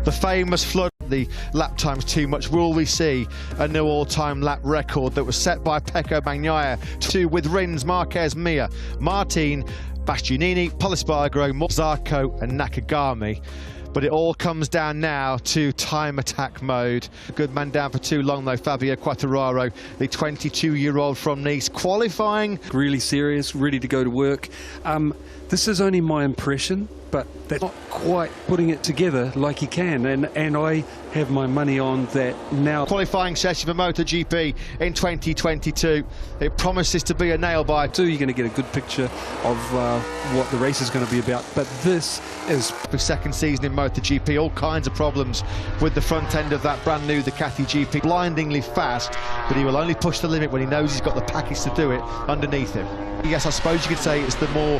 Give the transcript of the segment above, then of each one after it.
The famous flood, the lap times too much. Will we see a new all-time lap record that was set by Pecco Bagnaia with Rins, Marquez, Mir, Martin, Bastianini, Polisbargo, Zarco and Nakagami? But it all comes down now to time attack mode. Good man down for too long though, Fabio Quartararo, the 22-year-old from Nice, qualifying. Really serious, ready to go to work. This is only my impression, but they're not quite putting it together like he can, and I have my money on that now. Qualifying session for MotoGP in 2022. It promises to be a nail-biter. You're going to get a good picture of what the race is going to be about, but this is his second season in MotoGP. All kinds of problems with the front end of that brand new Ducati GP. Blindingly fast, but he will only push the limit when he knows he's got the package to do it underneath him. Yes, I suppose you could say it's the more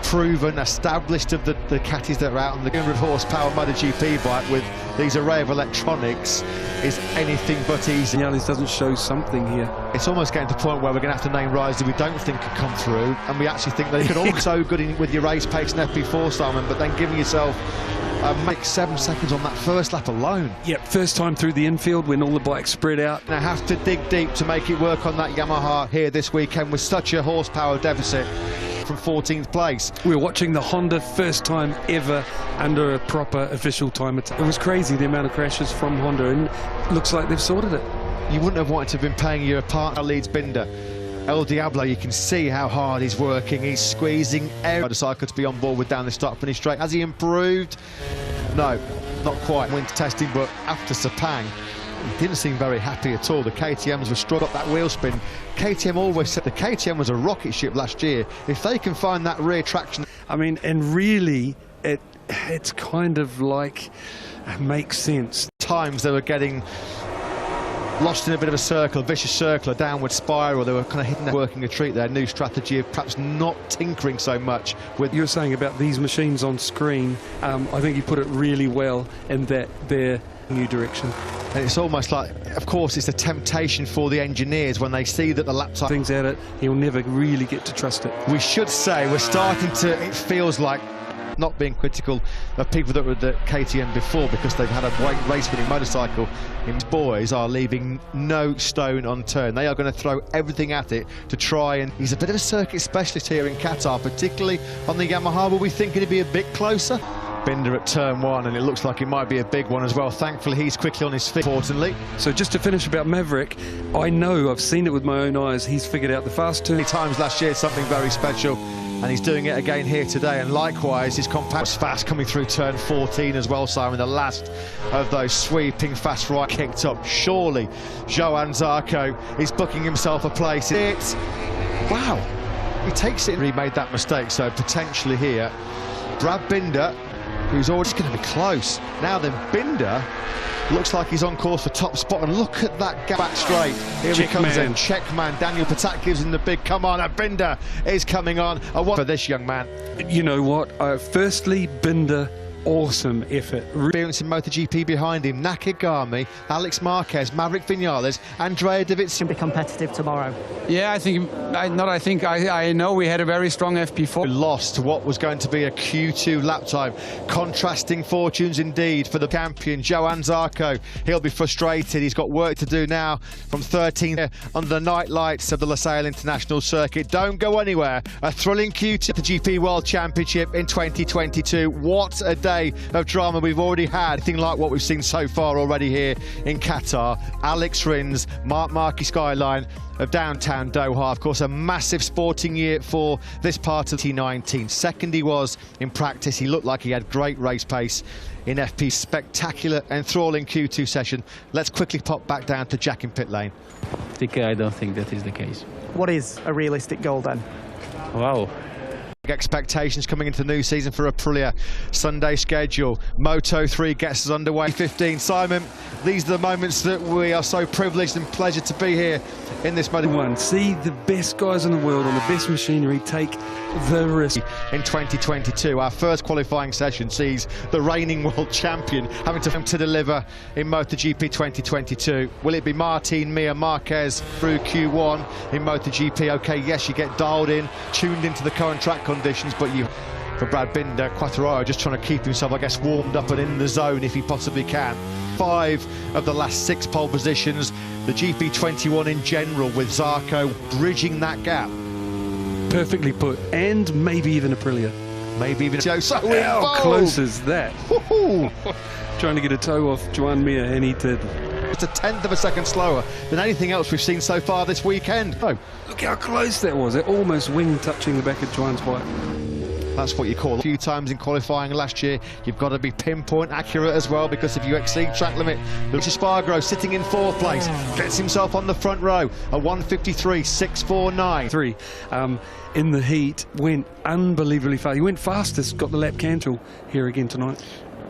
proven, established of the Ducatis that are out on the 100 horsepower MotoGP bike with these array of electronics is anything but easy. This doesn't show something here. It's almost getting to the point where we're going to have to name riders that we don't think can come through, and we actually think they could all be so good with your race pace and FP4, Simon, but then giving yourself make 7 seconds on that first lap alone. Yep, first time through the infield when all the bikes spread out. Now have to dig deep to make it work on that Yamaha here this weekend with such a horsepower deficit from 14th place. We're watching the Honda first time ever under a proper official time attack. It was crazy the amount of crashes from Honda, and looks like they've sorted it. You wouldn't have wanted to have been paying your partner leads Binder. El Diablo, you can see how hard he's working. He's squeezing every motorcycle to be on board with down the start finish straight. Has he improved? No, not quite. Winter testing, but after Sepang, he didn't seem very happy at all. The KTMs were struck up that wheel spin. KTM always said the KTM was a rocket ship last year. If they can find that rear traction, I mean, and really, it's kind of like makes sense. Times they were getting lost in a bit of a circle, a vicious circle, a downward spiral. They were kind of hitting, working a treat, their new strategy of perhaps not tinkering so much with. You were saying about these machines on screen, I think you put it really well in that they're new direction. And it's almost like, of course, it's a temptation for the engineers when they see that the lap time things at it, he'll never really get to trust it. We should say we're starting to, it feels like, not being critical of people that were at the KTM before because they've had a race-winning motorcycle. His boys are leaving no stone unturned. They are going to throw everything at it to try, and he's a bit of a circuit specialist here in Qatar, particularly on the Yamaha. Were we thinking it'd be a bit closer? Binder at turn 1, and it looks like it might be a big one as well. Thankfully, he's quickly on his feet, importantly. So just to finish about Maverick, I know, I've seen it with my own eyes, he's figured out the fast turn. Times last year, something very special, and he's doing it again here today, and likewise his compact was fast coming through turn 14 as well, Simon. The last of those sweeping fast right kicked up. Surely Johan Zarco is booking himself a place. Wow, he takes it. He made that mistake, so potentially here Brad Binder, who's already going to be close. Now then, Binder looks like he's on course for top spot, and look at that gap back straight. Here he comes in, Checkman. Daniel Patak gives him the big come on, and Binder is coming on. I want for this young man. You know what? Firstly, Binder, awesome effort. Experience in MotoGP behind him. Nakagami, Alex Marquez, Maverick Vinales, Andrea Davidson. Be competitive tomorrow. Yeah, I know we had a very strong FP4. Lost to what was going to be a Q2 lap time. Contrasting fortunes indeed for the champion, Johan Zarco. He'll be frustrated. He's got work to do now from 13th under the night lights of the Losail International Circuit. Don't go anywhere. A thrilling Q2, the GP World Championship in 2022. What a day of drama we've already had. Anything like what we've seen so far already here in Qatar. Alex Rins, Mark Markey skyline of downtown Doha. Of course, a massive sporting year for this part of T19. Second he was in practice. He looked like he had great race pace in FP. Spectacular, enthralling Q2 session. Let's quickly pop back down to Jack in pit lane. I don't think that is the case. What is a realistic goal then? Wow. Expectations coming into the new season for Aprilia. Sunday schedule. Moto3 gets us underway. 15. Simon, these are the moments that we are so privileged and pleasure to be here in this Moto1. See the best guys in the world on the best machinery take the risk. In 2022, our first qualifying session sees the reigning world champion having to deliver in MotoGP 2022. Will it be Martin, Mir, Marquez through Q1 in MotoGP? Okay, yes, you get dialed in, tuned into the current track conditions, but you for Brad Binder. Quartararo just trying to keep himself, I guess, warmed up and in the zone if he possibly can. 5 of the last 6 pole positions. The GP21 in general, with Zarco bridging that gap. Perfectly put, and maybe even Aprilia. Maybe even Joe. So How close is that? Woohoo! Trying to get a toe off Joan Mir, and he did. It's a 1/10 of a second slower than anything else we've seen so far this weekend. Oh, Look how close that was. It almost wing touching the back of Joan's bike. that's what you call a few times in qualifying last year. You've got to be pinpoint accurate as well, because if you exceed track limit. Lucia Spargaro sitting in 4th place, gets himself on the front row, a 1:53.649. 3 in the heat, went unbelievably fast. He went fastest, got the lap cancel here again tonight.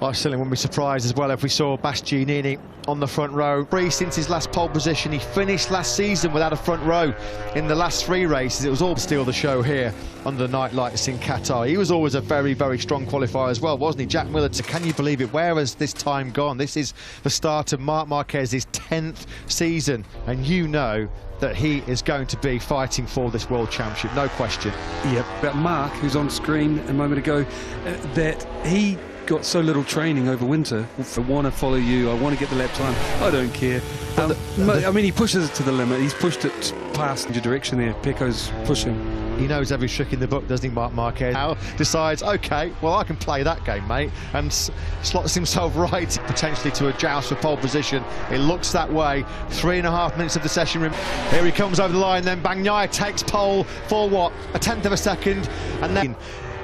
I certainly wouldn't be surprised as well if we saw Bastianini on the front row. Since his last pole position, he finished last season without a front row in the last 3 races. It was all to steal the show here under the night lights in Qatar. He was always a very, very strong qualifier as well, wasn't he? Jack Miller, can you believe it? Where has this time gone? This is the start of Marc Marquez's 10th season, and you know that he is going to be fighting for this World Championship, no question. Yep. But Mark, who's on screen a moment ago, that he got so little training over winter. I want to follow you, I want to get the lap time, I don't care. I mean, he pushes it to the limit. He's pushed it past your direction there. Pecco's pushing. He knows every trick in the book, doesn't he, Marc Marquez? Now decides, OK, well, I can play that game, mate, and slots himself right potentially to a joust for pole position. It looks that way. 3.5 minutes of the session. Here he comes over the line, then Bagnaia takes pole for what? A 1/10 of a second, and then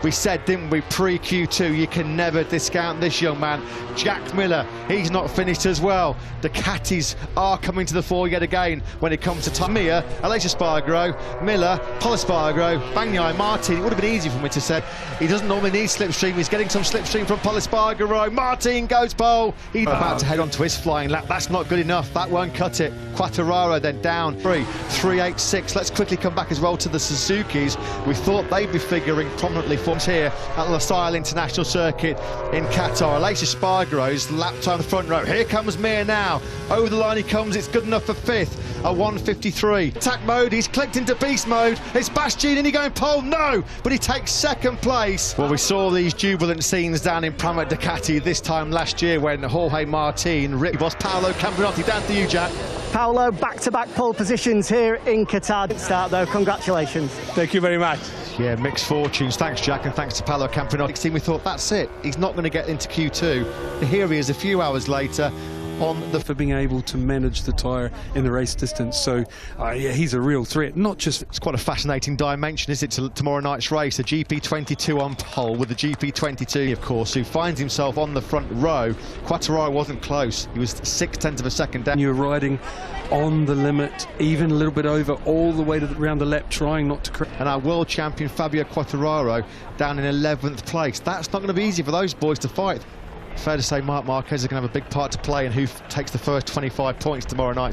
we said, didn't we, pre-Q2, you can never discount this young man. Jack Miller, he's not finished as well. Ducatis are coming to the fore yet again when it comes to time. Mir, Aleix Espargaro, Miller, Pol Espargaro, Bagnaia, Martin. It would have been easy for me to say. He doesn't normally need slipstream. He's getting some slipstream from Pol Espargaro. Martin goes pole. He's about to head on to his flying lap. That's not good enough. That won't cut it. Quartararo then down 3.86. Let's quickly come back as well to the Suzukis. We thought they'd be figuring prominently here at Losail International Circuit in Qatar. Aleix Espargaro's lap time the front row. Here comes Mir now. Over the line he comes. It's good enough for 5th. A 1:53. Attack mode. He's clicked into beast mode. It's Bastianini going pole. No, but he takes 2nd place. Well, we saw these jubilant scenes down in Pramac Ducati this time last year when Jorge Martin ripped boss Paolo Camperotti. Down to you, Jack. Paolo, back-to-back pole positions here in Qatar. Start though, congratulations. Thank you very much. Yeah, mixed fortunes. Thanks, Jack, and thanks to Paolo Camperotti. We thought, that's it. He's not going to get into Q2. Here he is a few hours later on the... For being able to manage the tyre in the race distance. So, yeah, he's a real threat. Not just... It's quite a fascinating dimension, is it, to tomorrow night's race? A GP22 on pole with the GP22, of course, who finds himself on the front row. Quartararo wasn't close. He was 0.6 of a second down. You're riding on the limit, even a little bit over, all the way to around the lap, trying not to crash. And our world champion Fabio Quartararo down in 11th place. That's not going to be easy for those boys to fight. Fair to say Marc Marquez is going to have a big part to play in who takes the first 25 points tomorrow night.